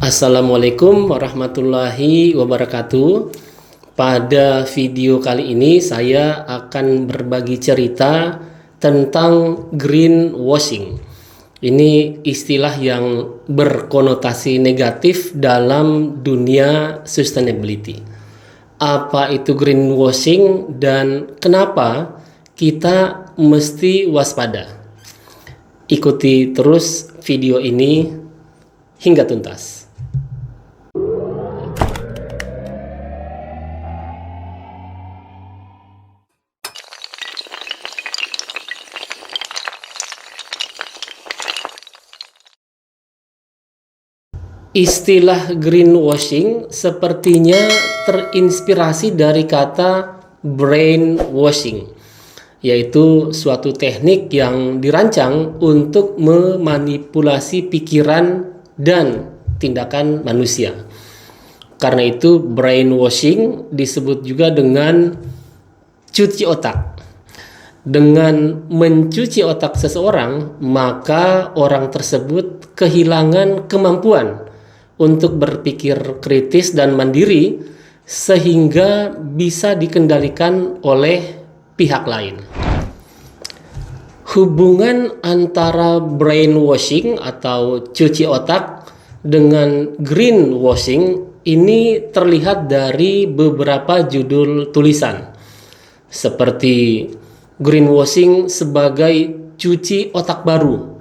Assalamualaikum warahmatullahi wabarakatuh. Pada video kali ini saya akan berbagi cerita tentang greenwashing. Ini istilah yang berkonotasi negatif dalam dunia sustainability. Apa itu greenwashing dan kenapa kita mesti waspada? Ikuti terus video ini hingga tuntas. Istilah greenwashing sepertinya terinspirasi dari kata brainwashing, yaitu suatu teknik yang dirancang untuk memanipulasi pikiran dan tindakan manusia. Karena itu brainwashing disebut juga dengan cuci otak. Dengan mencuci otak seseorang, maka orang tersebut kehilangan kemampuan untuk berpikir kritis dan mandiri sehingga bisa dikendalikan oleh pihak lain. Hubungan antara brainwashing atau cuci otak dengan greenwashing ini terlihat dari beberapa judul tulisan seperti greenwashing sebagai cuci otak baru.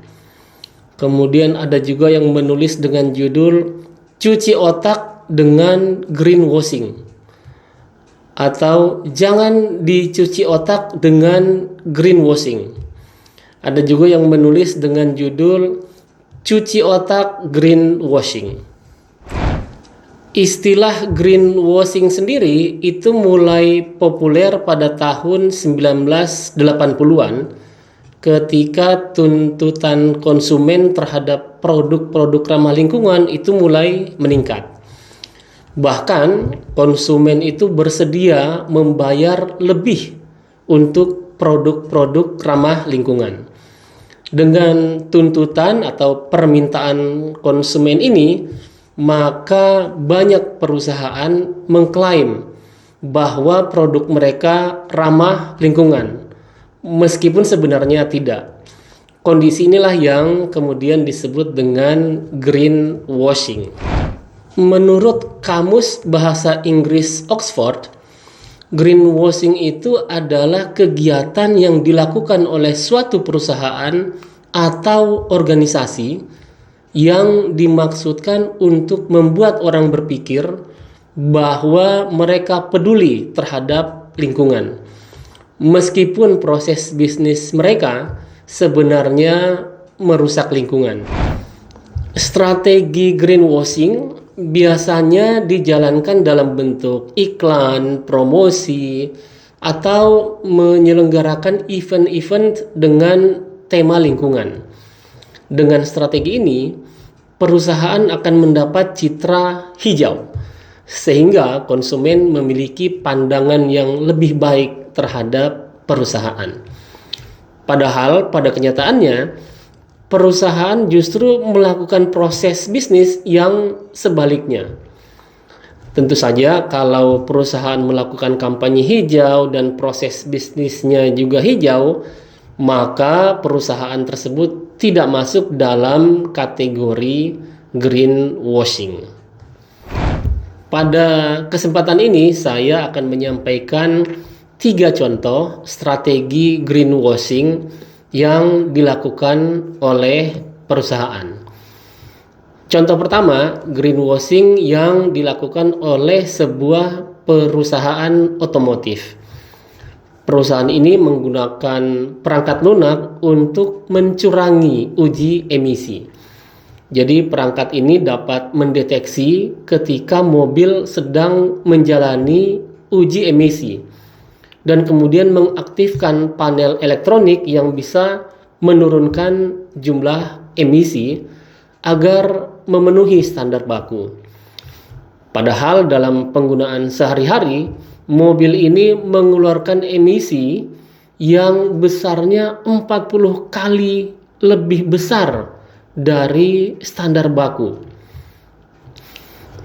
Kemudian ada juga yang menulis dengan judul cuci otak dengan greenwashing atau jangan dicuci otak dengan greenwashing. Ada juga yang menulis dengan judul cuci otak greenwashing. Istilah greenwashing sendiri itu mulai populer pada tahun 1980-an ketika tuntutan konsumen terhadap produk-produk ramah lingkungan itu mulai meningkat. Bahkan konsumen itu bersedia membayar lebih untuk produk-produk ramah lingkungan. Dengan tuntutan atau permintaan konsumen ini, maka banyak perusahaan mengklaim bahwa produk mereka ramah lingkungan, meskipun sebenarnya tidak. Kondisi inilah yang kemudian disebut dengan greenwashing. Menurut Kamus Bahasa Inggris Oxford, greenwashing itu adalah kegiatan yang dilakukan oleh suatu perusahaan atau organisasi yang dimaksudkan untuk membuat orang berpikir bahwa mereka peduli terhadap lingkungan, meskipun proses bisnis mereka sebenarnya merusak lingkungan. Strategi greenwashing biasanya dijalankan dalam bentuk iklan, promosi, atau menyelenggarakan event-event dengan tema lingkungan. Dengan strategi ini, perusahaan akan mendapat citra hijau, sehingga konsumen memiliki pandangan yang lebih baik terhadap perusahaan. Padahal pada kenyataannya, perusahaan justru melakukan proses bisnis yang sebaliknya. Tentu saja kalau perusahaan melakukan kampanye hijau dan proses bisnisnya juga hijau, maka perusahaan tersebut tidak masuk dalam kategori greenwashing. Pada kesempatan ini saya akan menyampaikan 3 contoh strategi greenwashing yang dilakukan oleh perusahaan. Contoh pertama, greenwashing yang dilakukan oleh sebuah perusahaan otomotif. Perusahaan ini menggunakan perangkat lunak untuk mencurangi uji emisi. Jadi perangkat ini dapat mendeteksi ketika mobil sedang menjalani uji emisi dan kemudian mengaktifkan panel elektronik yang bisa menurunkan jumlah emisi agar memenuhi standar baku. Padahal dalam penggunaan sehari-hari, mobil ini mengeluarkan emisi yang besarnya 40 kali lebih besar dari standar baku.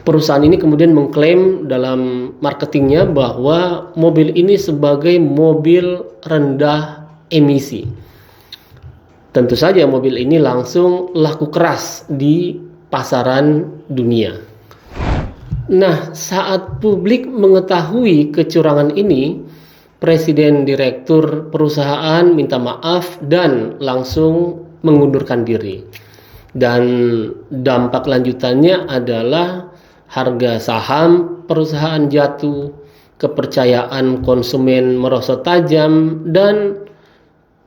Perusahaan ini kemudian mengklaim dalam marketingnya bahwa mobil ini sebagai mobil rendah emisi. Tentu saja mobil ini langsung laku keras di pasaran dunia. Nah, saat publik mengetahui kecurangan ini, Presiden Direktur perusahaan minta maaf dan langsung mengundurkan diri. Dan dampak lanjutannya adalah harga saham perusahaan jatuh, kepercayaan konsumen merosot tajam, dan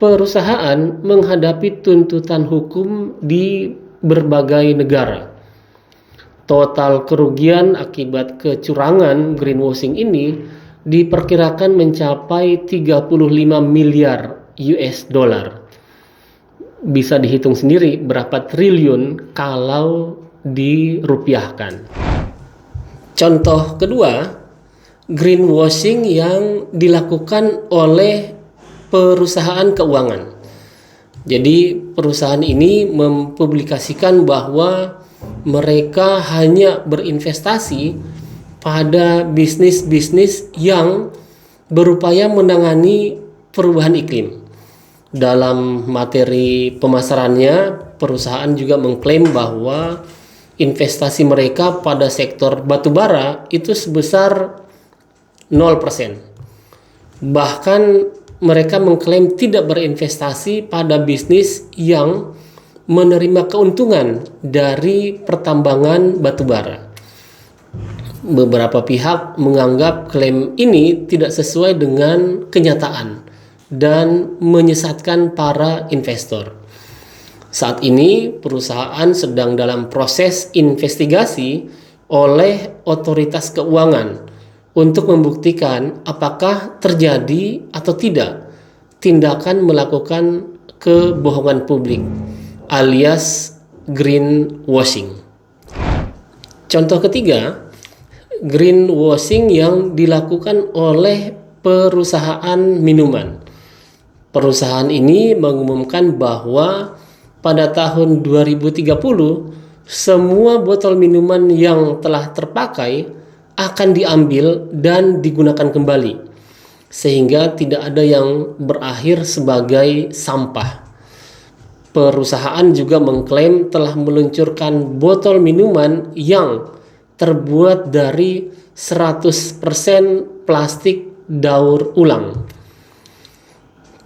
perusahaan menghadapi tuntutan hukum di berbagai negara. Total kerugian akibat kecurangan greenwashing ini diperkirakan mencapai 35 miliar US dollar. Bisa dihitung sendiri berapa triliun kalau dirupiahkan. Contoh kedua, greenwashing yang dilakukan oleh perusahaan keuangan. Jadi perusahaan ini mempublikasikan bahwa mereka hanya berinvestasi pada bisnis-bisnis yang berupaya menangani perubahan iklim. Dalam materi pemasarannya, perusahaan juga mengklaim bahwa investasi mereka pada sektor batubara itu sebesar 0%. Bahkan mereka mengklaim tidak berinvestasi pada bisnis yang menerima keuntungan dari pertambangan batubara. Beberapa pihak menganggap klaim ini tidak sesuai dengan kenyataan dan menyesatkan para investor. Saat ini perusahaan sedang dalam proses investigasi oleh otoritas keuangan untuk membuktikan apakah terjadi atau tidak tindakan melakukan kebohongan publik alias greenwashing. Contoh ketiga, greenwashing yang dilakukan oleh perusahaan minuman. Perusahaan ini mengumumkan bahwa pada tahun 2030 semua botol minuman yang telah terpakai akan diambil dan digunakan kembali, sehingga tidak ada yang berakhir sebagai sampah. Perusahaan juga mengklaim telah meluncurkan botol minuman yang terbuat dari 100% plastik daur ulang.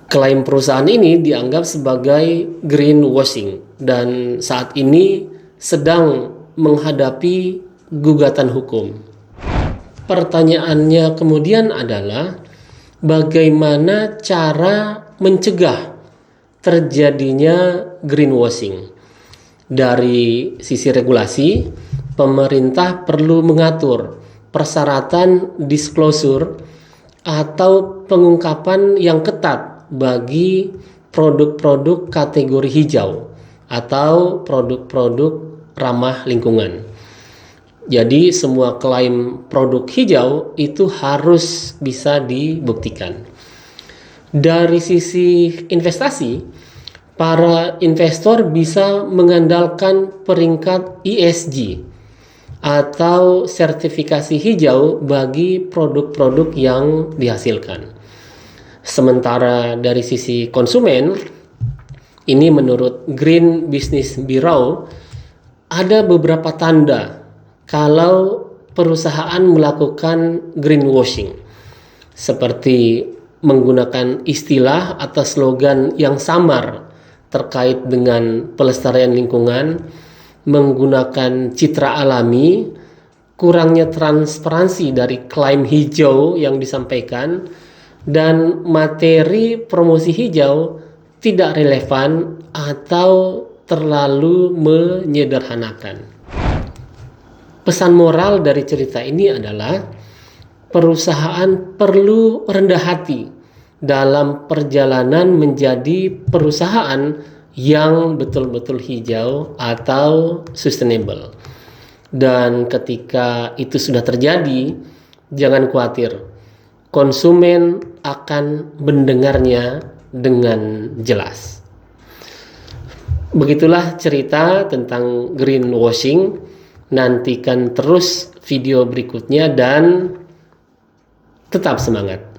Klaim perusahaan ini dianggap sebagai greenwashing dan saat ini sedang menghadapi gugatan hukum. Pertanyaannya kemudian adalah bagaimana cara mencegah terjadinya greenwashing? Dari sisi regulasi, pemerintah perlu mengatur persyaratan disclosure atau pengungkapan yang ketat bagi produk-produk kategori hijau atau produk-produk ramah lingkungan. Jadi semua klaim produk hijau itu harus bisa dibuktikan. Dari sisi investasi, para investor bisa mengandalkan peringkat ESG atau sertifikasi hijau bagi produk-produk yang dihasilkan. Sementara dari sisi konsumen, ini menurut Green Business Bureau, ada beberapa tanda kalau perusahaan melakukan greenwashing, seperti menggunakan istilah atau slogan yang samar terkait dengan pelestarian lingkungan, menggunakan citra alami, kurangnya transparansi dari klaim hijau yang disampaikan, dan materi promosi hijau tidak relevan atau terlalu menyederhanakan. Pesan moral dari cerita ini adalah perusahaan perlu rendah hati dalam perjalanan menjadi perusahaan yang betul-betul hijau atau sustainable. Dan ketika itu sudah terjadi, jangan khawatir, konsumen akan mendengarnya dengan jelas. Begitulah cerita tentang greenwashing. Nantikan terus video berikutnya dan tetap semangat.